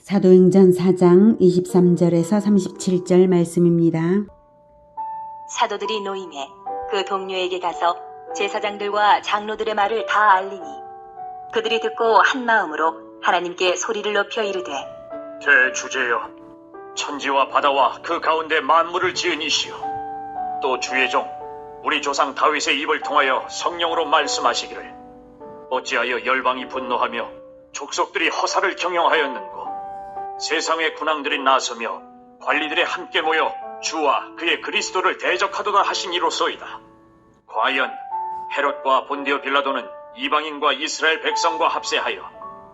사도행전 4장 23절에서 37절 말씀입니다. 사도들이 노임에 그 동료에게 가서 제사장들과 장로들의 말을 다 알리니 그들이 듣고 한 마음으로 하나님께 소리를 높여 이르되 대주제여, 천지와 바다와 그 가운데 만물을 지은 이시여, 또 주의 종 우리 조상 다윗의 입을 통하여 성령으로 말씀하시기를 어찌하여 열방이 분노하며 족속들이 허사를 경영하였는고, 세상의 군왕들이 나서며 관리들이 함께 모여 주와 그의 그리스도를 대적하도다 하신 이로소이다. 과연 헤롯과 본디오 빌라도는 이방인과 이스라엘 백성과 합세하여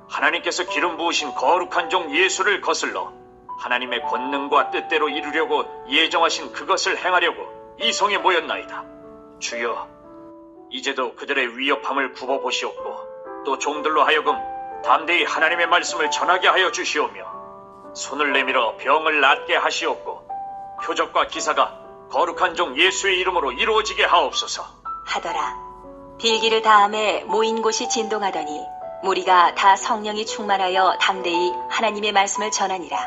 하나님께서 기름 부으신 거룩한 종 예수를 거슬러 하나님의 권능과 뜻대로 이루려고 예정하신 그것을 행하려고 이 성에 모였나이다. 주여, 이제도 그들의 위협함을 굽어보시옵고 또 종들로 하여금 담대히 하나님의 말씀을 전하게 하여 주시오며 손을 내밀어 병을 낫게 하시옵고 표적과 기사가 거룩한 종 예수의 이름으로 이루어지게 하옵소서 하더라. 빌기를 다음에 모인 곳이 진동하더니 무리가 다 성령이 충만하여 담대히 하나님의 말씀을 전하니라.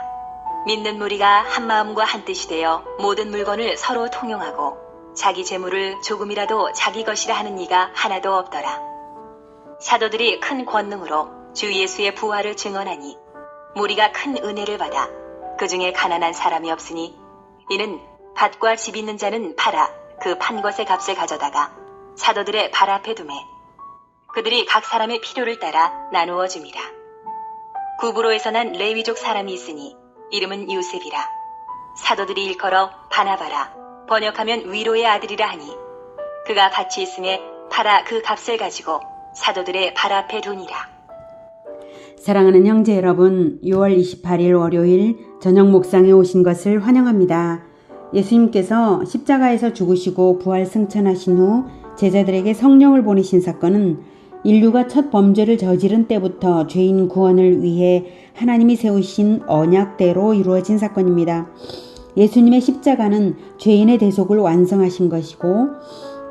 믿는 무리가 한 마음과 한 뜻이 되어 모든 물건을 서로 통용하고 자기 재물을 조금이라도 자기 것이라 하는 이가 하나도 없더라. 사도들이 큰 권능으로 주 예수의 부활을 증언하니 무리가 큰 은혜를 받아 그 중에 가난한 사람이 없으니 이는 밭과 집 있는 자는 팔아 그 판 것의 값을 가져다가 사도들의 발 앞에 두매 그들이 각 사람의 필요를 따라 나누어 줍니다. 구브로에서 난 레위족 사람이 있으니 이름은 요셉이라. 사도들이 일컬어 바나바라, 번역하면 위로의 아들이라 하니 그가 같이 있음에 팔아 그 값을 가지고 사도들의 발 앞에 두니라. 사랑하는 형제 여러분, 6월 28일 월요일 저녁 목상에 오신 것을 환영합니다. 예수님께서 십자가에서 죽으시고 부활 승천하신 후 제자들에게 성령을 보내신 사건은 인류가 첫 범죄를 저지른 때부터 죄인 구원을 위해 하나님이 세우신 언약대로 이루어진 사건입니다. 예수님의 십자가는 죄인의 대속을 완성하신 것이고,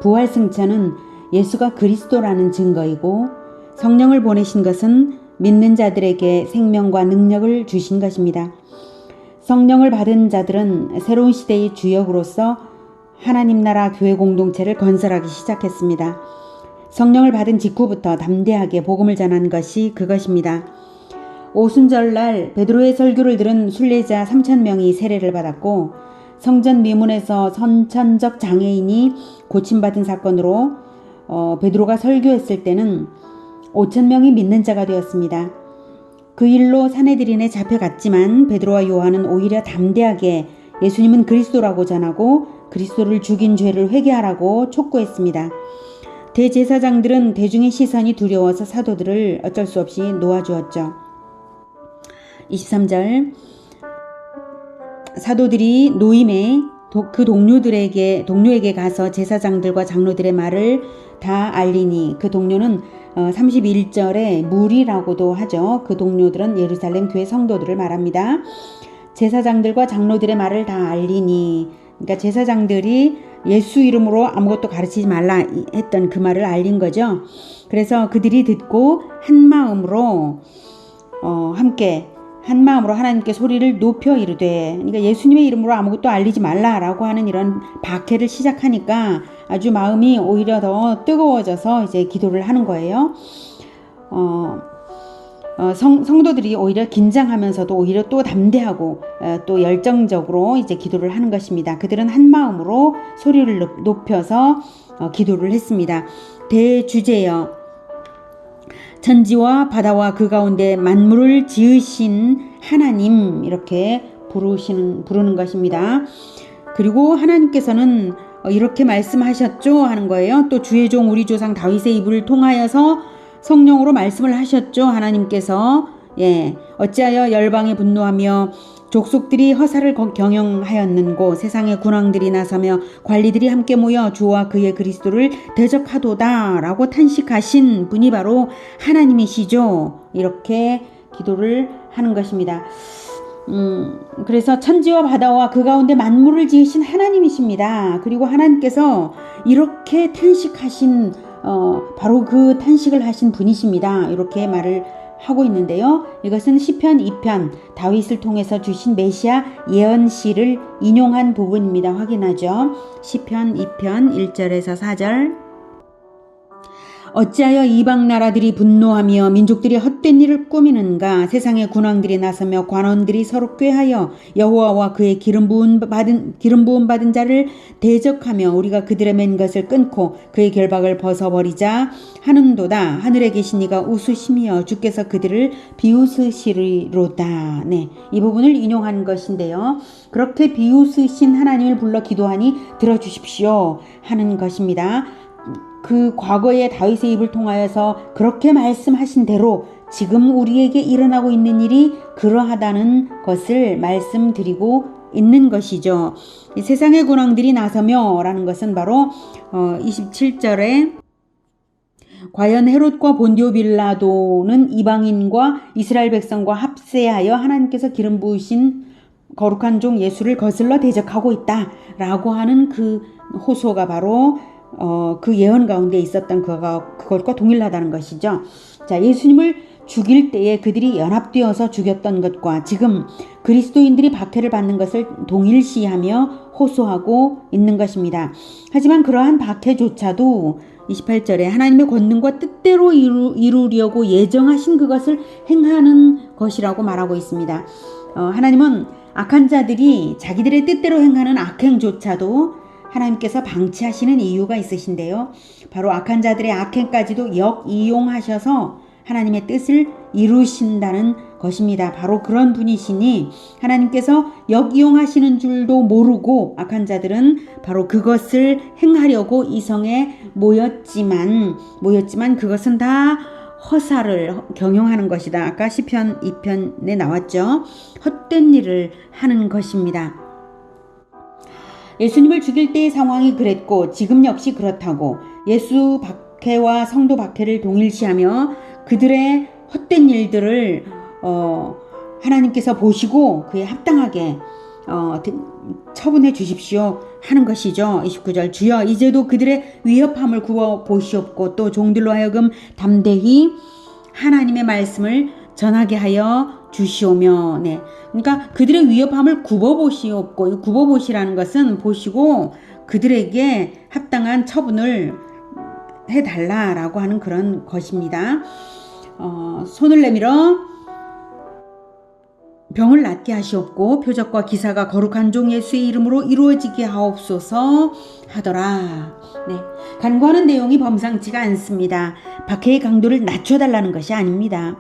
부활 승천은 예수가 그리스도라는 증거이고, 성령을 보내신 것은 믿는 자들에게 생명과 능력을 주신 것입니다. 성령을 받은 자들은 새로운 시대의 주역으로서 하나님 나라 교회 공동체를 건설하기 시작했습니다. 성령을 받은 직후부터 담대하게 복음을 전한 것이 그것입니다. 오순절날 베드로의 설교를 들은 순례자 3,000명이 세례를 받았고, 성전 미문에서 선천적 장애인이 고침받은 사건으로 베드로가 설교했을 때는 5,000명이 믿는 자가 되었습니다. 그 일로 사내들인에 잡혀갔지만 베드로와 요한은 오히려 담대하게 예수님은 그리스도라고 전하고 그리스도를 죽인 죄를 회개하라고 촉구했습니다. 대제사장들은 대중의 시선이 두려워서 사도들을 어쩔 수 없이 놓아주었죠. 23절, 사도들이 노임에 그 동료에게 가서 제사장들과 장로들의 말을 다 알리니, 그 동료는 31절에 무리라고도 하죠. 그 동료들은 예루살렘 교회 성도들을 말합니다. 제사장들과 장로들의 말을 다 알리니, 그러니까 제사장들이 예수 이름으로 아무것도 가르치지 말라 했던 그 말을 알린 거죠. 그래서 그들이 듣고 한 마음으로 하나님께 소리를 높여 이르되, 그러니까 예수님의 이름으로 아무것도 알리지 말라라고 하는 이런 박해를 시작하니까 아주 마음이 오히려 더 뜨거워져서 이제 기도를 하는 거예요. 성도들이 오히려 긴장하면서도 오히려 또 담대하고 또 열정적으로 이제 기도를 하는 것입니다. 그들은 한 마음으로 소리를 높여서 기도를 했습니다. 대주제여, 천지와 바다와 그 가운데 만물을 지으신 하나님, 이렇게 부르는 것입니다. 그리고 하나님께서는 이렇게 말씀하셨죠 하는 거예요. 또 주의 종 우리 조상 다윗의 입을 통하여서 성령으로 말씀을 하셨죠. 하나님께서 어찌하여 열방이 분노하며 족속들이 허사를 경영하였는고, 세상의 군왕들이 나서며 관리들이 함께 모여 주와 그의 그리스도를 대적하도다 라고 탄식하신 분이 바로 하나님이시죠. 이렇게 기도를 하는 것입니다. 그래서 천지와 바다와 그 가운데 만물을 지으신 하나님이십니다. 그리고 하나님께서 이렇게 탄식하신 바로 그 탄식을 하신 분이십니다. 이렇게 말을 하고 있는데요. 이것은 시편 2편 다윗을 통해서 주신 메시아 예언시를 인용한 부분입니다. 확인하죠. 시편 2편 1절에서 4절. 어찌하여 이방 나라들이 분노하며 민족들이 헛된 일을 꾸미는가. 세상의 군왕들이 나서며 관원들이 서로 꾀하여 여호와와 그의 기름 부음 받은 자를 대적하며 우리가 그들의 맨 것을 끊고 그의 결박을 벗어버리자 하는도다. 하늘에 계신 이가 웃으시며 주께서 그들을 비웃으시리로다. 네, 이 부분을 인용한 것인데요. 그렇게 비웃으신 하나님을 불러 기도하니 들어주십시오 하는 것입니다. 그 과거의 다윗의 입을 통하여서 그렇게 말씀하신 대로 지금 우리에게 일어나고 있는 일이 그러하다는 것을 말씀드리고 있는 것이죠. 이 세상의 군왕들이 나서며 라는 것은 바로 27절에 과연 헤롯과 본디오 빌라도는 이방인과 이스라엘 백성과 합세하여 하나님께서 기름 부으신 거룩한 종 예수를 거슬러 대적하고 있다라고 하는 그 호소가 바로 그 예언 가운데 있었던 그것과 동일하다는 것이죠. 자, 예수님을 죽일 때에 그들이 연합되어서 죽였던 것과 지금 그리스도인들이 박해를 받는 것을 동일시하며 호소하고 있는 것입니다. 하지만 그러한 박해조차도 28절에 하나님의 권능과 뜻대로 이루려고 예정하신 그것을 행하는 것이라고 말하고 있습니다. 하나님은 악한 자들이 자기들의 뜻대로 행하는 악행조차도 하나님께서 방치하시는 이유가 있으신데요. 바로 악한 자들의 악행까지도 역이용하셔서 하나님의 뜻을 이루신다는 것입니다. 바로 그런 분이시니 하나님께서 역이용하시는 줄도 모르고 악한 자들은 바로 그것을 행하려고 이성에 모였지만 그것은 다 허사를 경영하는 것이다. 아까 시편 2편에 나왔죠. 헛된 일을 하는 것입니다. 예수님을 죽일 때의 상황이 그랬고 지금 역시 그렇다고 예수 박해와 성도 박해를 동일시하며 그들의 헛된 일들을 하나님께서 보시고 그에 합당하게 처분해 주십시오 하는 것이죠. 29절 주여 이제도 그들의 위협함을 구워 보시옵고 또 종들로 하여금 담대히 하나님의 말씀을 전하게 하여 주시오며. 네, 그러니까 그들의 위협함을 굽어보시옵고, 굽어보시라는 것은 보시고 그들에게 합당한 처분을 해달라라고 하는 그런 것입니다. 손을 내밀어 병을 낫게 하시옵고 표적과 기사가 거룩한 종 예수의 이름으로 이루어지게 하옵소서 하더라. 네, 간구하는 내용이 범상치가 않습니다. 박해의 강도를 낮춰달라는 것이 아닙니다.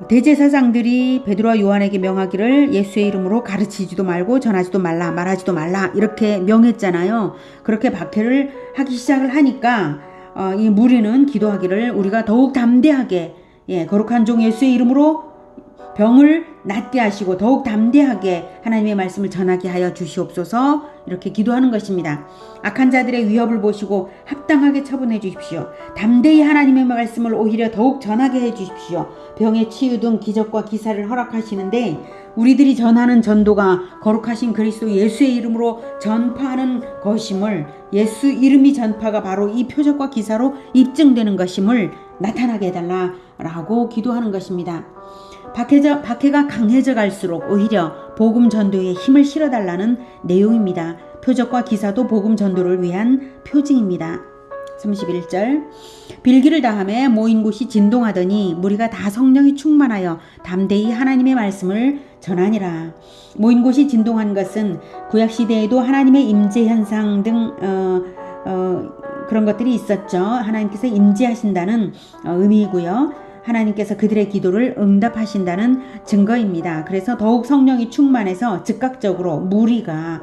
대제사장들이 베드로와 요한에게 명하기를 예수의 이름으로 가르치지도 말고 전하지도 말라 말하지도 말라 이렇게 명했잖아요. 그렇게 박해를 하기 시작을 하니까 이 무리는 기도하기를 우리가 더욱 담대하게 거룩한 종 예수의 이름으로 병을 낫게 하시고 더욱 담대하게 하나님의 말씀을 전하게 하여 주시옵소서 이렇게 기도하는 것입니다. 악한 자들의 위협을 보시고 합당하게 처분해 주십시오. 담대히 하나님의 말씀을 오히려 더욱 전하게 해 주십시오. 병의 치유 등 기적과 기사를 허락하시는데 우리들이 전하는 전도가 거룩하신 그리스도 예수의 이름으로 전파하는 것임을, 예수 이름이 전파가 바로 이 표적과 기사로 입증되는 것임을 나타나게 해달라라고 기도하는 것입니다. 박해가 강해져 갈수록 오히려 복음 전도에 힘을 실어달라는 내용입니다. 표적과 기사도 복음 전도를 위한 표징입니다. 31절 빌기를 다하매 모인 곳이 진동하더니 무리가 다 성령이 충만하여 담대히 하나님의 말씀을 전하니라. 모인 곳이 진동한 것은 구약시대에도 하나님의 임재 현상 등 그런 것들이 있었죠. 하나님께서 임재하신다는 의미이고요. 하나님께서 그들의 기도를 응답하신다는 증거입니다. 그래서 더욱 성령이 충만해서 즉각적으로 무리가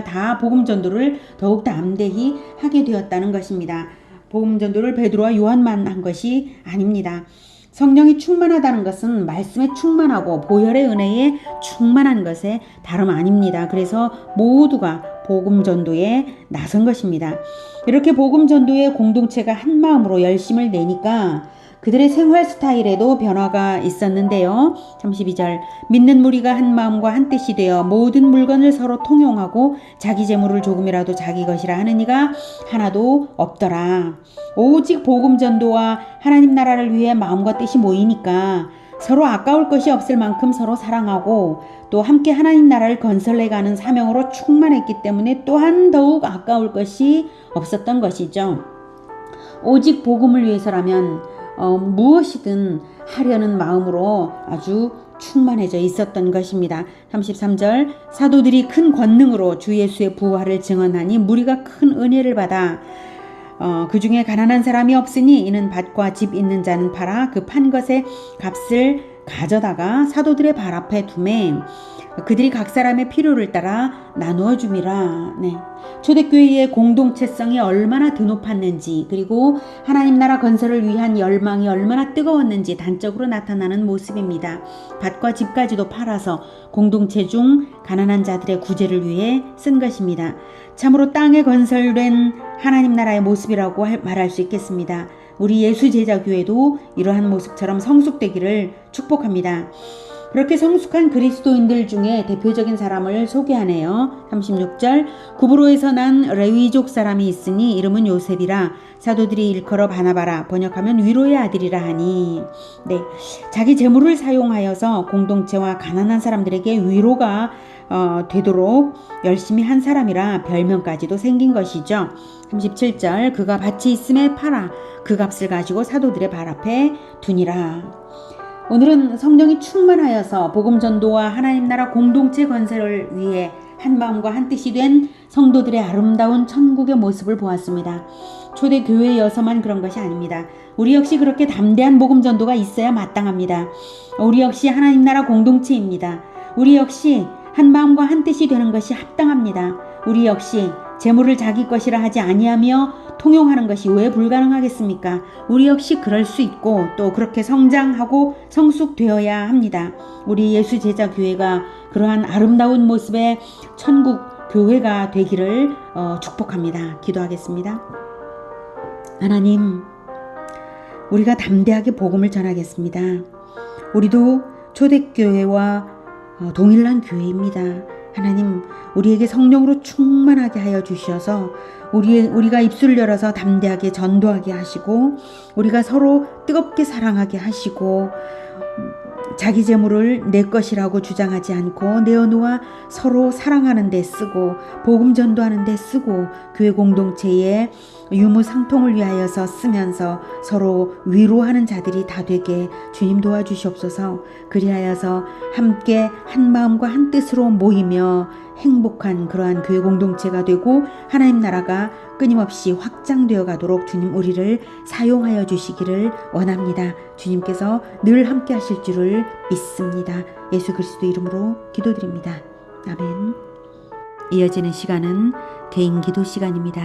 다 복음 전도를 더욱 담대히 하게 되었다는 것입니다. 복음 전도를 베드로와 요한만 한 것이 아닙니다. 성령이 충만하다는 것은 말씀에 충만하고 보혈의 은혜에 충만한 것에 다름 아닙니다. 그래서 모두가 복음 전도에 나선 것입니다. 이렇게 복음 전도의 공동체가 한 마음으로 열심을 내니까 그들의 생활 스타일에도 변화가 있었는데요. 32절 믿는 무리가 한 마음과 한 뜻이 되어 모든 물건을 서로 통용하고 자기 재물을 조금이라도 자기 것이라 하는 이가 하나도 없더라. 오직 복음 전도와 하나님 나라를 위해 마음과 뜻이 모이니까 서로 아까울 것이 없을 만큼 서로 사랑하고 또 함께 하나님 나라를 건설해가는 사명으로 충만했기 때문에 또한 더욱 아까울 것이 없었던 것이죠. 오직 복음을 위해서라면 무엇이든 하려는 마음으로 아주 충만해져 있었던 것입니다. 33절 사도들이 큰 권능으로 주 예수의 부활을 증언하니 무리가 큰 은혜를 받아 그 중에 가난한 사람이 없으니 이는 밭과 집 있는 자는 팔아 그 판 것의 값을 가져다가 사도들의 발 앞에 두매 그들이 각 사람의 필요를 따라 나누어 줌이라. 네. 초대교회의 공동체성이 얼마나 드높았는지 그리고 하나님 나라 건설을 위한 열망이 얼마나 뜨거웠는지 단적으로 나타나는 모습입니다. 밭과 집까지도 팔아서 공동체 중 가난한 자들의 구제를 위해 쓴 것입니다. 참으로 땅에 건설된 하나님 나라의 모습이라고 말할 수 있겠습니다. 우리 예수 제자 교회도 이러한 모습처럼 성숙되기를 축복합니다. 그렇게 성숙한 그리스도인들 중에 대표적인 사람을 소개하네요. 36절 구브로에서 난 레위족 사람이 있으니 이름은 요셉이라 사도들이 일컬어 바나바라 번역하면 위로의 아들이라 하니 네, 자기 재물을 사용하여서 공동체와 가난한 사람들에게 위로가 되도록 열심히 한 사람이라 별명까지도 생긴 것이죠. 37절 그가 밭이 있음에 팔아 그 값을 가지고 사도들의 발 앞에 두니라. 오늘은 성령이 충만하여서 복음 전도와 하나님 나라 공동체 건설을 위해 한 마음과 한 뜻이 된 성도들의 아름다운 천국의 모습을 보았습니다. 초대 교회여서만 그런 것이 아닙니다. 우리 역시 그렇게 담대한 복음 전도가 있어야 마땅합니다. 우리 역시 하나님 나라 공동체입니다. 우리 역시 한 마음과 한 뜻이 되는 것이 합당합니다. 우리 역시 재물을 자기 것이라 하지 아니하며 통용하는 것이 왜 불가능하겠습니까? 우리 역시 그럴 수 있고 또 그렇게 성장하고 성숙되어야 합니다. 우리 예수 제자 교회가 그러한 아름다운 모습의 천국 교회가 되기를 축복합니다. 기도하겠습니다. 하나님, 우리가 담대하게 복음을 전하겠습니다. 우리도 초대교회와 동일한 교회입니다. 하나님, 우리에게 성령으로 충만하게 하여 주셔서 우리가 입술을 열어서 담대하게 전도하게 하시고 우리가 서로 뜨겁게 사랑하게 하시고 자기 재물을 내 것이라고 주장하지 않고 내어놓아 서로 사랑하는 데 쓰고 복음 전도하는 데 쓰고 교회 공동체의 유무상통을 위하여서 쓰면서 서로 위로하는 자들이 다 되게 주님 도와주시옵소서. 그리하여서 함께 한 마음과 한 뜻으로 모이며 행복한 그러한 교회 공동체가 되고 하나님 나라가 끊임없이 확장되어 가도록 주님 우리를 사용하여 주시기를 원합니다. 주님께서 늘 함께 하실 줄을 믿습니다. 예수 그리스도 이름으로 기도드립니다. 아멘. 이어지는 시간은 개인 기도 시간입니다.